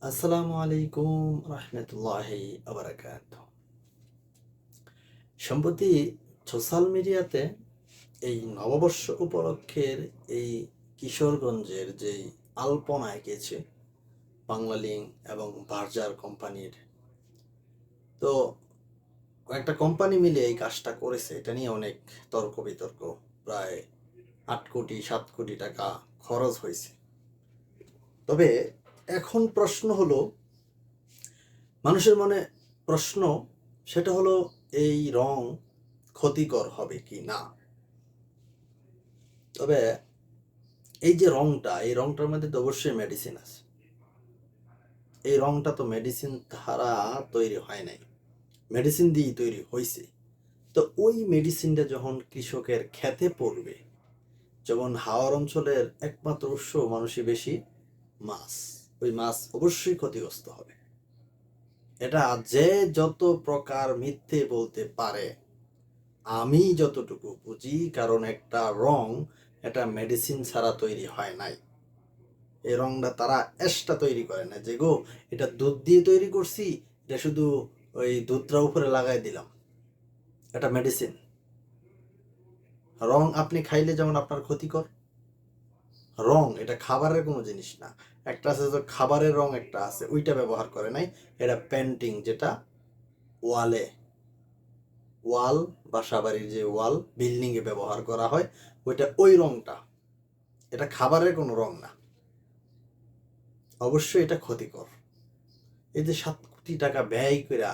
আসসালামু আলাইকুম রহমতুল্লাহি আবরাকাত। সম্প্রতি সোশ্যাল মিডিয়াতে এই নববর্ষ উপলক্ষের এই কিশোরগঞ্জের যেই আলপনা এঁকেছে বাংলালিংক এবং বার্জার কোম্পানির, তো কয়েকটা কোম্পানি মিলে এই কাজটা করেছে। এটা নিয়ে অনেক তর্ক বিতর্ক, প্রায় 8 কোটি 7 কোটি টাকা খরচ হয়েছে। তবে এখন প্রশ্ন হলো, মানুষের মনে প্রশ্ন, সেটা হলো এই রং ক্ষতিকর হবে কি না। তবে এই যে রংটা, এই রংটার মধ্যে তো অবশ্যই মেডিসিন আছে। এই রংটা তো মেডিসিন দ্বারা তৈরি হয় নাই, মেডিসিন দিয়েই তৈরি হয়েছে। তো ওই মেডিসিনটা যখন কৃষকের খেতে পড়বে, যেমন হাওর অঞ্চলের একমাত্র উৎস মানুষই বেশি মাছ, ওই মাছ অবশ্যই ক্ষতিগ্রস্ত হবে। এটা যে যত প্রকার মিথ্যে বলতে পারে, আমি যতটুকু বুঝি, কারণ একটা রং এটা মেডিসিন ছাড়া তৈরি হয় নাই। এই রংটা তারা এক্সট্রা তৈরি করে না যে গো এটা দুধ দিয়ে তৈরি করছি, এটা শুধু ওই দুধটা উপরে লাগাই দিলাম। এটা মেডিসিন। রং আপনি খাইলে যেমন আপনার ক্ষতিকর, রং এটা খাবারের কোনো জিনিস না। একটা আছে তো খাবারের রং, একটা আছে ওইটা ব্যবহার করে নাই। এটা পেন্টিং, যেটা ওয়ালে, ওয়াল, বাসাবাড়ির যে ওয়াল, বিল্ডিং এ ব্যবহার করা হয়, ওইটা ওই রংটা। এটা খাবারের কোনো রং না, অবশ্যই এটা ক্ষতিকর। এই যে 7 কোটি টাকা ব্যয় করে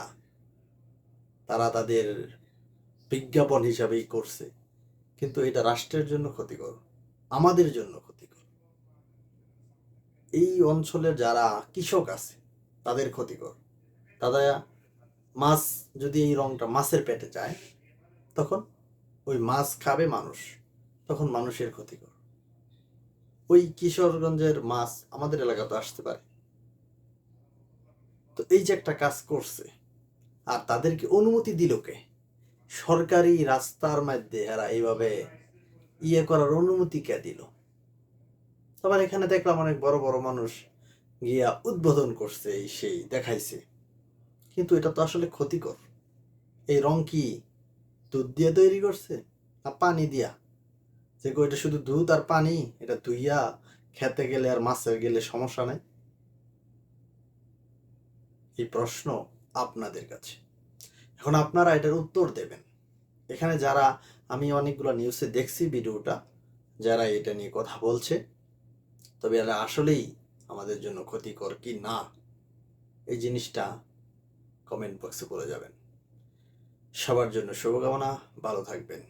তারা তাদের বিজ্ঞাপন হিসাবেই করছে, কিন্তু এটা রাষ্ট্রের জন্য ক্ষতিকর, আমাদের জন্য ক্ষতিকর, এই অঞ্চলের যারা কৃষক আছে তাদের ক্ষতিকর। তারা মাছ, যদি এই রংটা মাছের পেটে যায়, তখন ওই মাছ খাবে মানুষ, তখন মানুষের ক্ষতিকর। ওই কিশোরগঞ্জের মাছ আমাদের এলাকাতে আসতে পারে। তো এই যে একটা কাজ করছে, আর তাদেরকে অনুমতি দিল কে? সরকারি রাস্তার মধ্যে এরা এইভাবে করার অনুমতি কে দিল? আবার এখানে দেখলাম অনেক বড় বড় মানুষ গিয়া উদ্বোধন করছে, এই সেই দেখাইছে, কিন্তু এটা তো আসলে ক্ষতিকর। এই রং কি দুধ দিয়ে তৈরি করছে না পানি দিয়া? যে এটা শুধু দুধ আর পানি, এটা ধুইয়া খেতে গেলে আর মাছের গেলে সমস্যা নেই? এই প্রশ্ন আপনাদের কাছে, এখন আপনারা এটার উত্তর দেবেন। এখানে যারা, আমি অনেকগুলো নিউজে দেখছি ভিডিওটা, যারা এটা নিয়ে কথা বলছে, তবে এরা আসলেই আমাদের জন্য ক্ষতিকর কি না, এই জিনিসটা কমেন্ট বক্সে বলে যাবেন। সবার জন্য শুভকামনা, ভালো থাকবেন।